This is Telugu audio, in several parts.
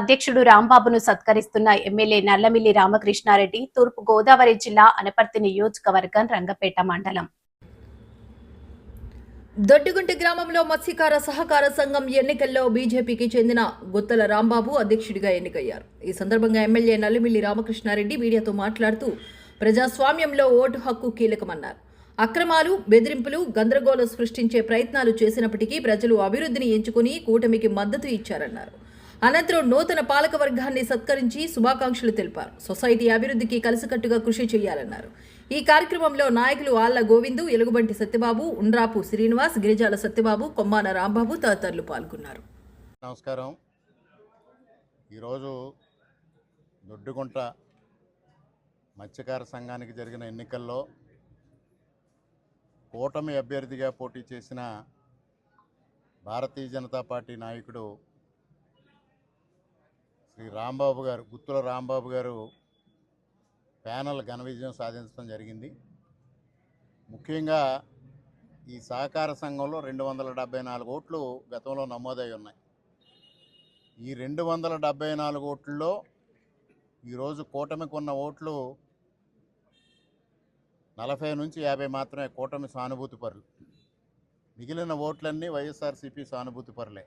అధ్యక్షుడు రాంబాబును సత్కరిస్తున్న ఎమ్మెల్యే నల్లమిల్లి రామకృష్ణారెడ్డి తూర్పు గోదావరి జిల్లా అనపర్తి నియోజకవర్గం రంగపేట మండలం దొడ్డిగుంటి గ్రామంలో మత్స్యకార సహకార సంఘం ఎన్నికల్లో బీజేపీకి చెందిన గుత్తల రాంబాబు అధ్యక్షుడిగా ఎన్నికయ్యారు. ఈ సందర్భంగా ఎమ్మెల్యే నల్లమిల్లి రామకృష్ణారెడ్డి మీడియాతో మాట్లాడుతూ ప్రజాస్వామ్యంలో ఓటు హక్కు కీలకమన్నారు. అక్రమాలు, బెదిరింపులు, గందరగోళం సృష్టించే ప్రయత్నాలు చేసినప్పటికీ ప్రజలు అభివృద్ధిని ఎంచుకుని కూటమికి మద్దతు ఇచ్చారన్నారు. అనంతరం నూతన పాలక వర్గాన్ని సత్కరించి శుభాకాంక్షలు తెలిపారు. సొసైటీ అభివృద్ధికి కలిసికట్టుగా కృషి చేయాలన్నారు. ఈ కార్యక్రమంలో నాయకులు ఆళ్ల గోవిందు, ఎలుగుబంటి సత్యబాబు, ఉండ్రాపు శ్రీనివాస్, గిరిజాల సత్యబాబు, కొమ్మాన రాంబాబు తదితరులు పాల్గొన్నారు. నమస్కారం. ఈరోజు దొడ్డుగుంట మత్స్యకార సంఘానికి జరిగిన ఎన్నికల్లో కూటమి అభ్యర్థిగా పోటీ చేసిన భారతీయ జనతా పార్టీ నాయకుడు శ్రీ రాంబాబు గారు, గుత్తుల రాంబాబు గారు ప్యానల్ ఘన విజయం సాధించడం జరిగింది. ముఖ్యంగా ఈ సహకార సంఘంలో 274 ఓట్లు గతంలో నమోదై ఉన్నాయి. ఈ 274 ఓట్లలో ఈరోజు కూటమికి ఉన్న ఓట్లు 40 నుంచి 50 మాత్రమే కూటమి సానుభూతి పరులు. మిగిలిన ఓట్లన్నీ వైఎస్ఆర్సీపీ సానుభూతి పరులే.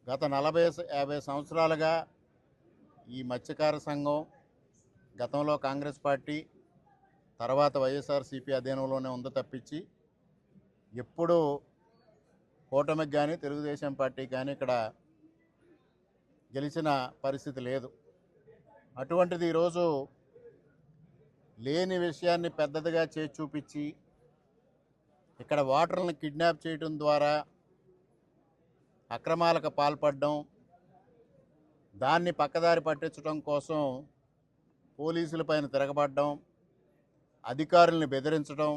గత 40-50 సంవత్సరాలుగా ఈ మత్స్యకార సంఘం గతంలో కాంగ్రెస్ పార్టీ, తర్వాత వైఎస్ఆర్సీపీ అధీనంలోనే ఉందో తప్పించి ఎప్పుడూ కూటమికి కానీ తెలుగుదేశం పార్టీకి కానీ ఇక్కడ గెలిచిన పరిస్థితి లేదు. అటువంటిది ఈరోజు లేని విషయాన్ని పెద్దదిగా చేసి చూపించి ఇక్కడ ఓటర్లను కిడ్నాప్ చేయడం ద్వారా అక్రమాలకు పాల్పడడం, దాన్ని పక్కదారి పట్టించడం కోసం పోలీసులపైన తిరగబడడం, అధికారులను బెదిరించడం,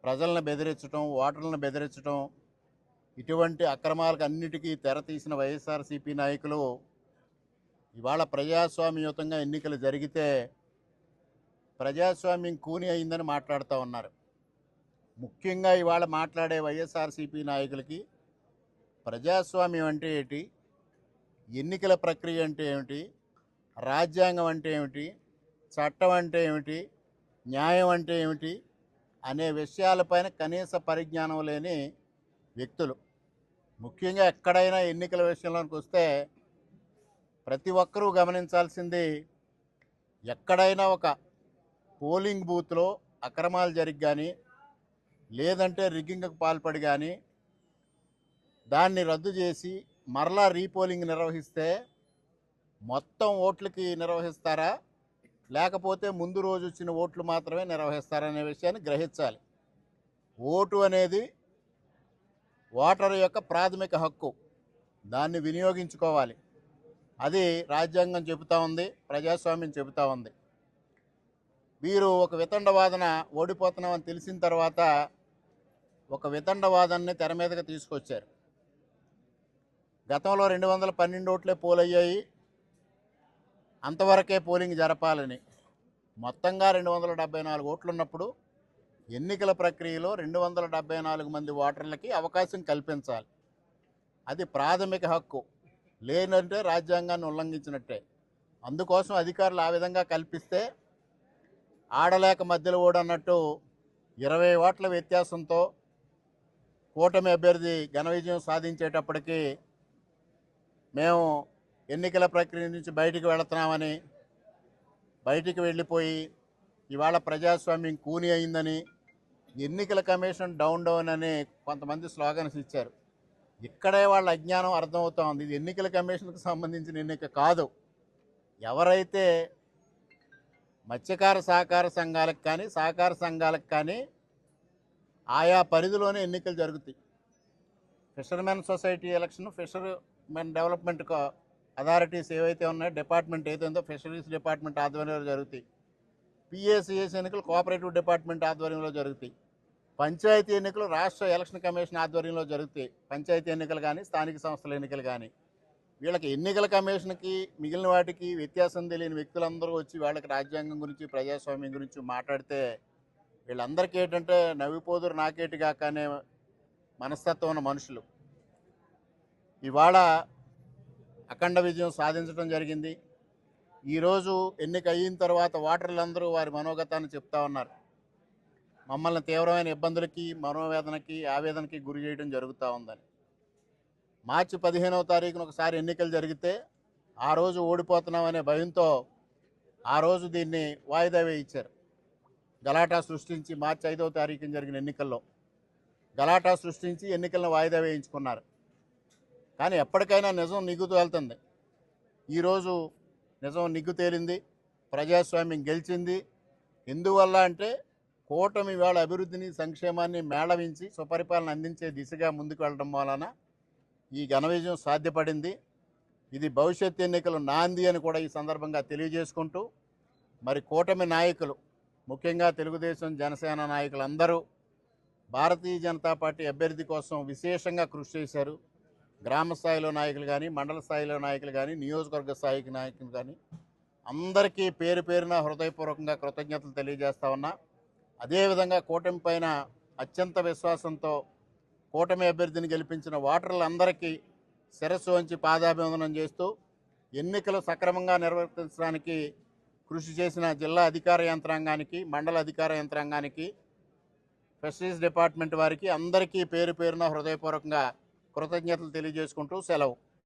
ప్రజలను బెదిరించడం, ఓటర్లను బెదిరించడం, ఇటువంటి అక్రమాలకు అన్నిటికీ తెరతీసిన వైఎస్ఆర్సీపీ నాయకులు ఇవాళ ప్రజాస్వామ్యయుతంగా ఎన్నికలు జరిగితే ప్రజాస్వామ్యం కూని అయిందని మాట్లాడుతూ ఉన్నారు. ముఖ్యంగా ఇవాళ మాట్లాడే వైఎస్ఆర్సీపీ నాయకులకి ప్రజాస్వామ్యం అంటే ఏంటి, ఎన్నికల ప్రక్రియ అంటే ఏమిటి, రాజ్యాంగం అంటే ఏమిటి, చట్టం అంటే ఏమిటి, న్యాయం అంటే ఏమిటి అనే విషయాలపైన కనీస పరిజ్ఞానం లేని వ్యక్తులు. ముఖ్యంగా ఎక్కడైనా ఎన్నికల విషయంలోకి వస్తే ప్రతి ఒక్కరూ గమనించాల్సింది, ఎక్కడైనా ఒక పోలింగ్ బూత్లో అక్రమాలు జరిగి కానీ లేదంటే రిగ్గింగ్కి పాల్పడి కానీ దాన్ని రద్దు చేసి మరలా రీపోలింగ్ నిర్వహిస్తే మొత్తం ఓట్లకి నిర్వహిస్తారా, లేకపోతే ముందు రోజు వచ్చిన ఓట్లు మాత్రమే నిర్వహిస్తారనే విషయాన్ని గ్రహించాలి. ఓటు అనేది ఓటరు యొక్క ప్రాథమిక హక్కు, దాన్ని వినియోగించుకోవాలి. అది రాజ్యాంగం చెబుతూ ఉంది, ప్రజాస్వామ్యం చెబుతూ ఉంది. వీరు ఒక వితండవాదన ఓడిపోతున్నామని తెలిసిన తర్వాత ఒక వితండవాదాన్ని తెర మీదకి తీసుకొచ్చారు. గతంలో 212 ఓట్లే పోలయ్యాయి, అంతవరకే పోలింగ్ జరపాలని. మొత్తంగా 274 ఓట్లు ఉన్నప్పుడు ఎన్నికల ప్రక్రియలో 274 మంది ఓటర్లకి అవకాశం కల్పించాలి. అది ప్రాథమిక హక్కు. లేనంటే రాజ్యాంగాన్ని ఉల్లంఘించినట్టే. అందుకోసం అధికారులు ఆ విధంగా కల్పిస్తే ఆడలేక మధ్యలో ఓడన్నట్టు 20 ఓట్ల వ్యత్యాసంతో కూటమి అభ్యర్థి ఘన విజయం సాధించేటప్పటికీ మేము ఎన్నికల ప్రక్రియ నుంచి బయటికి వెళుతున్నామని, బయటికి వెళ్ళిపోయి ఇవాళ ప్రజాస్వామ్యం కూని అయిందని, ఎన్నికల కమిషన్ డౌన్ అని కొంతమంది స్లోగన్స్ ఇచ్చారు. ఇక్కడే వాళ్ళ అజ్ఞానం అర్థమవుతూ ఉంది. ఇది ఎన్నికల కమిషన్కి సంబంధించిన ఎన్నిక కాదు. ఎవరైతే మత్స్యకార సహకార సంఘాలకు కానీ సహకార సంఘాలకు కానీ ఆయా పరిధిలోనే ఎన్నికలు జరుగుతాయి. Fishermen society election, fishermen development authorities ఏవైతే ఉన్నాయో, డిపార్ట్మెంట్ ఏదైతే ఉందో ఫిషరీస్ డిపార్ట్మెంట్ ఆధ్వర్యంలో జరుగుతాయి. పిఏసిఎస్ ఎన్నికలు కోఆపరేటివ్ డిపార్ట్మెంట్ ఆధ్వర్యంలో జరుగుతాయి. పంచాయతీ ఎన్నికలు రాష్ట్ర ఎలక్షన్ కమిషన్ ఆధ్వర్యంలో జరుగుతాయి. పంచాయతీ ఎన్నికలు కానీ స్థానిక సంస్థల ఎన్నికలు కానీ. వీళ్ళకి ఎన్నికల కమిషన్కి మిగిలిన వాటికి వ్యత్యాసం తెలియని వ్యక్తులందరూ వచ్చి వాళ్ళకి రాజ్యాంగం గురించి, ప్రజాస్వామ్యం గురించి మాట్లాడితే వీళ్ళందరికీ ఏంటంటే నవ్విపోదురు నాకేటిగాక అనే మనస్తత్వం ఉన్న మనుషులు. ఇవాళ అఖండ విజయం సాధించడం జరిగింది. ఈరోజు ఎన్నిక అయిన తర్వాత ఓటర్లందరూ వారి మనోగతాన్ని చెప్తా ఉన్నారు. మమ్మల్ని తీవ్రమైన ఇబ్బందులకి, మనోవేదనకి, ఆవేదనకి గురి చేయడం జరుగుతూ ఉందని. మార్చి 15వ తారీఖున ఒకసారి ఎన్నికలు జరిగితే ఆ రోజు ఓడిపోతున్నామనే భయంతో ఆ రోజు దీన్ని వాయిదా వేయించారు. గలాటా సృష్టించి మార్చి 5వ తారీఖున జరిగిన ఎన్నికల్లో గలాటా సృష్టించి ఎన్నికలను వాయిదా వేయించుకున్నారు. కానీ ఎప్పటికైనా నిజం నిగ్గు తేలుతుంది. ఈరోజు నిజం నిగ్గు తేలింది, ప్రజాస్వామ్యం గెలిచింది. ఎందువల్ల అంటే కూటమి వేళ అభివృద్ధిని, సంక్షేమాన్ని మేళవించి సుపరిపాలన అందించే దిశగా ముందుకు వెళ్ళడం వలన ఈ ఘన విజయం సాధ్యపడింది. ఇది భవిష్యత్ ఎన్నికలు నాంది అని కూడా ఈ సందర్భంగా తెలియజేసుకుంటూ, మరి కూటమి నాయకులు, ముఖ్యంగా తెలుగుదేశం, జనసేన నాయకులందరూ భారతీయ జనతా పార్టీ అభ్యర్థి కోసం విశేషంగా కృషి చేశారు. గ్రామ స్థాయిలో నాయకులు కానీ, మండల స్థాయిలో నాయకులు కానీ, నియోజకవర్గ స్థాయికి నాయకులు కానీ అందరికీ పేరు పేరున హృదయపూర్వకంగా కృతజ్ఞతలు తెలియజేస్తా ఉన్నా. అదేవిధంగా కూటమి పైన అత్యంత విశ్వాసంతో కూటమి అభ్యర్థిని గెలిపించిన ఓటర్లందరికీ శిరస్సు వంచి పాదాభివందనం చేస్తూ, ఎన్నికలు సక్రమంగా నిర్వర్తించడానికి కృషి చేసిన జిల్లా అధికార యంత్రాంగానికి, మండల అధికార యంత్రాంగానికి, ఫిషరీస్ డిపార్ట్మెంట్ వారికి అందరికీ పేరు పేరున హృదయపూర్వకంగా కృతజ్ఞతలు తెలియజేసుకుంటూ సెలవు.